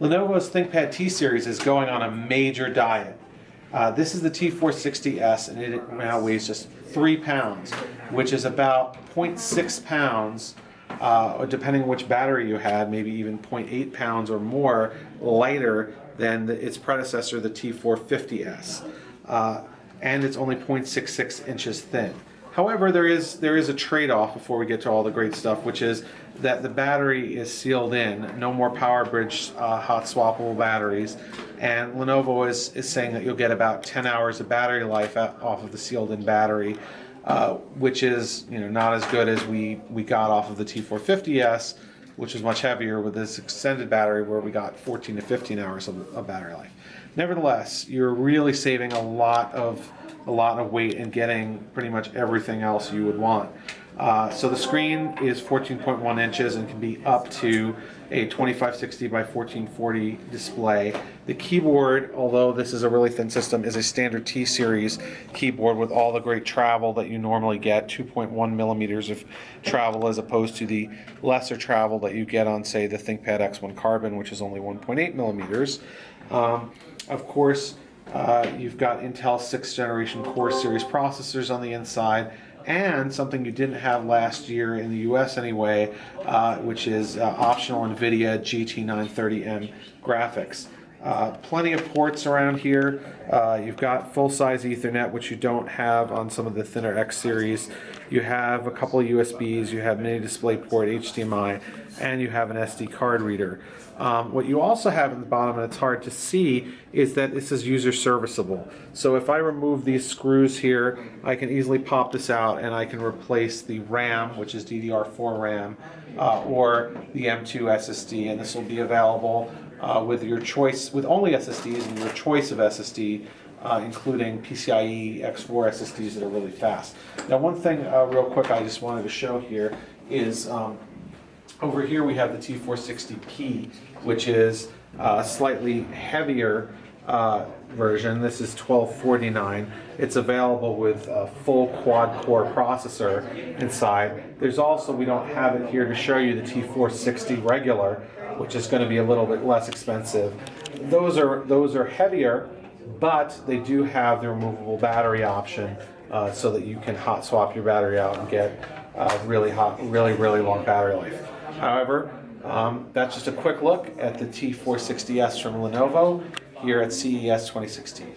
Lenovo's ThinkPad T series is going on a major diet. This is the T460S, and it now weighs just 3 pounds, which is about 0.6 pounds, depending on which battery you had, maybe even 0.8 pounds or more lighter than its predecessor, the T450S. And it's only 0.66 inches thin. However, there is a trade-off before we get to all the great stuff, which is that the battery is sealed in. No more power bridge hot swappable batteries, and Lenovo is saying that you'll get about 10 hours of battery life off of the sealed-in battery, which is not as good as we got off of the T450S, which is much heavier with this extended battery, where we got 14 to 15 hours of battery life. Nevertheless, you're really saving a lot of weight and getting pretty much everything else you would want. So the screen is 14.1 inches and can be up to a 2560 by 1440 display. The keyboard, although this is a really thin system, is a standard T-series keyboard with all the great travel that you normally get, 2.1 millimeters of travel as opposed to the lesser travel that you get on, say, the ThinkPad X1 Carbon, which is only 1.8 millimeters. Of course, you've got Intel 6th generation Core series processors on the inside, and something you didn't have last year in the US anyway, which is optional NVIDIA GT930M graphics. Plenty of ports around here. You've got full-size Ethernet, which you don't have on some of the thinner X series. You have a couple of USBs, you have mini DisplayPort, HDMI, and you have an SD card reader. What you also have at the bottom, and it's hard to see, is that this is user serviceable. So if I remove these screws here, I can easily pop this out and I can replace the RAM, which is DDR4 RAM, or the M2 SSD, and this will be available with your choice, with only SSDs and your choice of SSD, including PCIe X4 SSDs that are really fast. Now, one thing real quick I just wanted to show here is over here we have the T460P, which is a slightly heavier version. This is $1249. It's available with a full quad-core processor inside. There's also, we don't have it here to show you, the T460 regular, which is going to be a little bit less expensive. Those are heavier, but they do have the removable battery option, so that you can hot swap your battery out and get really long battery life. However, that's just a quick look at the T460S from Lenovo here at CES 2016.